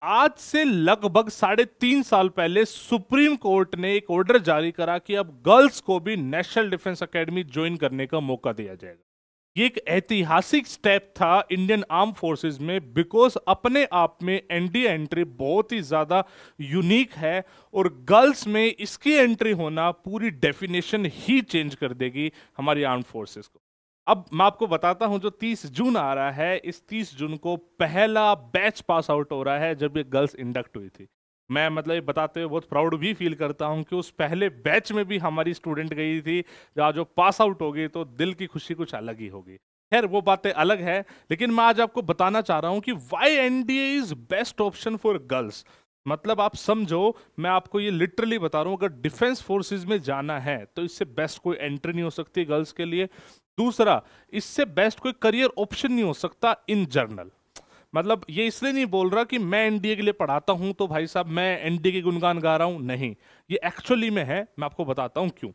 आज से लगभग 3.5 साल पहले सुप्रीम कोर्ट ने एक ऑर्डर जारी करा कि अब गर्ल्स को भी नेशनल डिफेंस एकेडमी ज्वाइन करने का मौका दिया जाएगा। ये एक ऐतिहासिक स्टेप था इंडियन आर्म फोर्सेस में, बिकॉज अपने आप में एनडीए एंट्री बहुत ही ज्यादा यूनिक है और गर्ल्स में इसकी एंट्री होना पूरी डेफिनेशन ही चेंज कर देगी हमारी आर्म फोर्सेस को। अब मैं आपको बताता हूं, जो 30 जून आ रहा है, इस 30 जून को पहला बैच पास आउट हो रहा है जब ये गर्ल्स इंडक्ट हुई थी। मैं मतलब ये बताते हुए बहुत प्राउड भी फील करता हूं कि उस पहले बैच में भी हमारी स्टूडेंट गई थी, जहाँ जो पास आउट हो गई तो दिल की खुशी कुछ अलग ही होगी। खैर वो बातें अलग है, लेकिन मैं आज आपको बताना चाह रहा हूं कि why NDA is best option for girls. मतलब आप समझो, मैं आपको ये लिटरली बता रहा हूं, अगर डिफेंस फोर्सेस में जाना है तो इससे बेस्ट कोई एंट्री नहीं हो सकती गर्ल्स के लिए। दूसरा, इससे बेस्ट कोई करियर ऑप्शन नहीं हो सकता इन जनरल। मतलब ये इसलिए नहीं बोल रहा कि मैं एनडीए के लिए पढ़ाता हूं तो भाई साहब मैं एनडीए के गुणगान गा रहा हूं, नहीं, ये एक्चुअली में है। मैं आपको बताता हूं क्यों।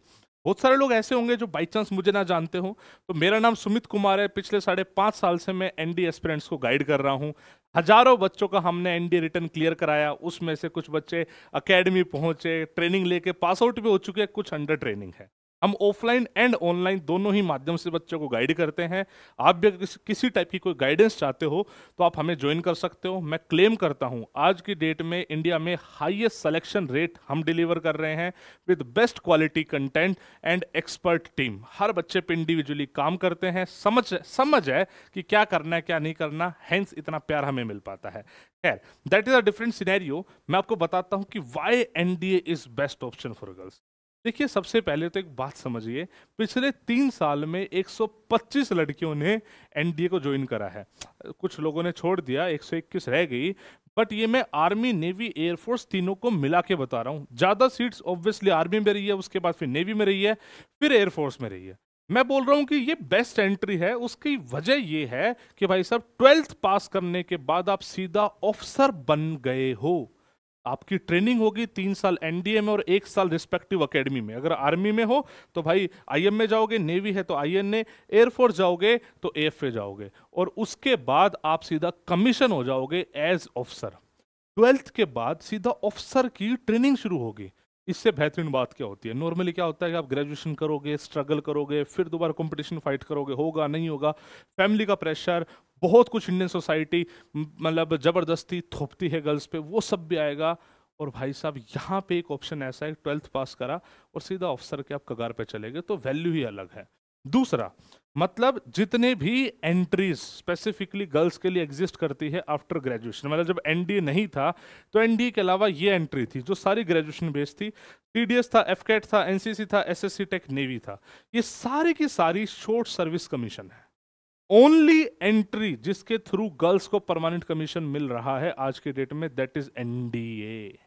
बहुत सारे लोग ऐसे होंगे जो बाई चांस मुझे ना जानते हो, तो मेरा नाम सुमित कुमार है। पिछले 5.5 साल से मैं एनडीए एस्पिरेंट्स को गाइड कर रहा हूं। हजारों बच्चों का हमने एनडीए रिटर्न क्लियर कराया, उसमें से कुछ बच्चे अकेडमी पहुंचे, ट्रेनिंग लेके पास आउट भी हो चुके हैं, कुछ अंडर ट्रेनिंग है। हम ऑफलाइन एंड ऑनलाइन दोनों ही माध्यम से बच्चों को गाइड करते हैं। आप भी अगर किसी टाइप की कोई गाइडेंस चाहते हो तो आप हमें ज्वाइन कर सकते हो। मैं क्लेम करता हूं आज की डेट में इंडिया में हाईएस्ट सिलेक्शन रेट हम डिलीवर कर रहे हैं with best quality content and expert team. हर बच्चे पे इंडिविजुअली काम करते हैं, समझ है कि क्या करना है क्या नहीं करना, हेंस इतना प्यार हमें मिल पाता है। खैर, that is a different scenario. मैं आपको बताता हूं कि why NDA is best option for girls. देखिए, सबसे पहले तो एक बात समझिए, पिछले 3 साल में 125 लड़कियों ने एनडीए को ज्वाइन करा है। कुछ लोगों ने छोड़ दिया, 121 रह गई। बट ये मैं आर्मी, नेवी, एयरफोर्स तीनों को मिला के बता रहा हूं। ज्यादा सीट्स ऑब्वियसली आर्मी में रही है, उसके बाद फिर नेवी में रही है, फिर एयरफोर्स में रही है। मैं बोल रहा हूं कि ये बेस्ट एंट्री है। उसकी वजह ये है कि भाई साहब 12th पास करने के बाद आप सीधा ऑफिसर बन गए हो। आपकी ट्रेनिंग होगी 3 साल एनडीए में और 1 साल रिस्पेक्टिव एकेडमी में। अगर आर्मी में हो तो भाई आईएम में जाओगे, नेवी है तो आईएनए, एयरफोर्स जाओगे तो एएफए जाओगे, और उसके बाद आप सीधा कमीशन हो जाओगे एज ऑफिसर। 12th के बाद सीधा ऑफिसर की ट्रेनिंग शुरू होगी। इससे बेहतरीन बात क्या होती है? नॉर्मली क्या होता है कि आप ग्रेजुएशन करोगे, स्ट्रगल करोगे, फिर दोबारा कंपटीशन फाइट करोगे, होगा नहीं होगा, फैमिली का प्रेशर, बहुत कुछ इंडियन सोसाइटी मतलब जबरदस्ती थोपती है गर्ल्स पे, वो सब भी आएगा। और भाई साहब यहाँ पे एक ऑप्शन ऐसा है, 12th पास करा और सीधा ऑफिसर के आप कगार पे चले गए, तो वैल्यू ही अलग है। दूसरा, मतलब जितने भी एंट्रीज स्पेसिफिकली गर्ल्स के लिए एग्जिस्ट करती है आफ्टर ग्रेजुएशन, मतलब जब एनडीए नहीं था तो एनडीए के अलावा ये एंट्री थी जो सारी ग्रेजुएशन बेस्ड थी। टीडीएस था, एफकेट था, एनसीसी था, एसएससी टेक, नेवी था। ये सारी की सारी शॉर्ट सर्विस कमीशन है। ओनली एंट्री जिसके थ्रू गर्ल्स को परमानेंट कमीशन मिल रहा है आज के डेट में, दैट इज एनडीए।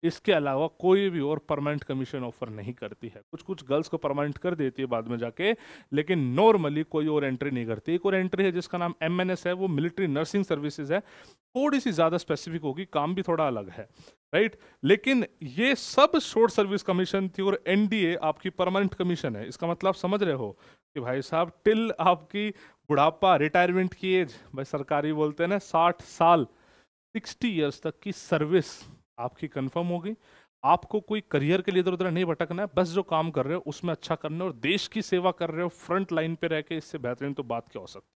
इसके अलावा कोई भी और परमानेंट कमीशन ऑफर नहीं करती है। कुछ कुछ गर्ल्स को परमानेंट कर देती है बाद में जाके, लेकिन नॉर्मली कोई और एंट्री नहीं करती। एक और एंट्री है जिसका नाम एमएनएस है, वो मिलिट्री नर्सिंग सर्विसेज है, थोड़ी सी ज्यादा स्पेसिफिक होगी, काम भी थोड़ा अलग है, राइट। लेकिन ये सब शॉर्ट सर्विस कमीशन थी और एनडीए आपकी परमानेंट कमीशन है। इसका मतलब समझ रहे हो कि भाई साहब टिल आपकी बुढ़ापा, रिटायरमेंट की एज, भाई सरकारी बोलते हैं ना 60 साल, 60 ईयर्स तक की सर्विस आपकी कंफर्म होगी। आपको कोई करियर के लिए इधर उधर नहीं भटकना है, बस जो काम कर रहे हो उसमें अच्छा करना है और देश की सेवा कर रहे हो फ्रंट लाइन पे रह के, इससे बेहतरीन तो बात क्या हो सकती है।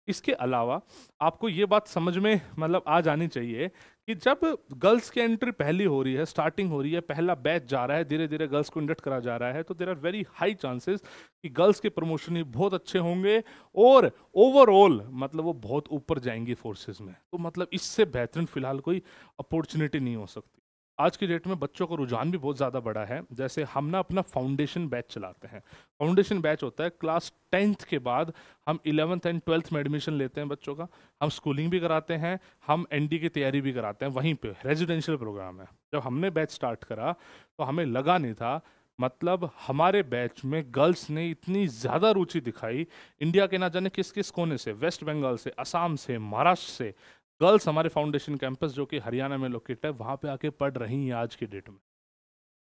इसके अलावा आपको ये बात समझ में मतलब आ जानी चाहिए कि जब गर्ल्स की एंट्री पहली हो रही है, स्टार्टिंग हो रही है, पहला बैच जा रहा है, धीरे धीरे गर्ल्स को इंडक्ट करा जा रहा है, तो there are very high chances कि गर्ल्स के प्रमोशन ही बहुत अच्छे होंगे और ओवरऑल मतलब वो बहुत ऊपर जाएंगी फोर्सेस में। तो मतलब इससे बेहतरीन फिलहाल कोई अपॉर्चुनिटी नहीं हो सकती। आज की डेट में बच्चों का रुझान भी बहुत ज़्यादा बड़ा है। जैसे हम ना अपना फाउंडेशन बैच चलाते हैं। फाउंडेशन बैच होता है क्लास 10th के बाद, हम 11th एंड 12th में एडमिशन लेते हैं बच्चों का, हम स्कूलिंग भी कराते हैं, हम एनडी की तैयारी भी कराते हैं, वहीं पे रेजिडेंशियल प्रोग्राम है। जब हमने बैच स्टार्ट करा तो हमें लगा नहीं था, मतलब हमारे बैच में गर्ल्स ने इतनी ज़्यादा रुचि दिखाई। इंडिया के ना जाने किस किस कोने से, वेस्ट बंगाल से, असम से, महाराष्ट्र से गर्ल्स हमारे फाउंडेशन कैंपस जो कि हरियाणा में लोकेट है वहाँ पे आके पढ़ रही हैं आज की डेट में,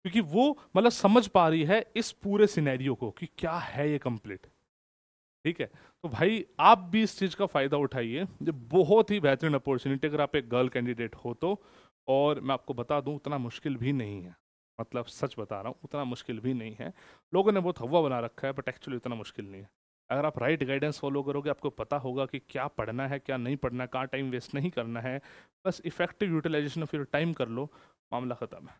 क्योंकि वो मतलब समझ पा रही है इस पूरे सिनेरियो को कि क्या है ये कंप्लीट। ठीक है। तो भाई आप भी इस चीज़ का फ़ायदा उठाइए, ये बहुत ही बेहतरीन अपॉर्चुनिटी अगर आप एक गर्ल कैंडिडेट हो तो। और मैं आपको बता दूं उतना मुश्किल भी नहीं है, मतलब सच बता रहा हूँ उतना मुश्किल भी नहीं है। लोगों ने बहुत हवा बना रखा है, बट एक्चुअली उतना मुश्किल नहीं है। अगर आप राइट गाइडेंस फॉलो करोगे, आपको पता होगा कि क्या पढ़ना है क्या नहीं पढ़ना है, कहाँ टाइम वेस्ट नहीं करना है, बस effective utilisation of your time कर लो, मामला ख़त्म है।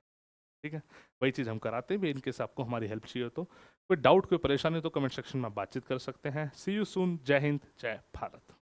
ठीक है। वही चीज़ हम कराते हैं भी, इनकेस आपको हमारी हेल्प चाहिए तो। कोई डाउट कोई परेशानी तो कमेंट सेक्शन में बातचीत कर सकते हैं। सी यू सून। जय हिंद, जय भारत।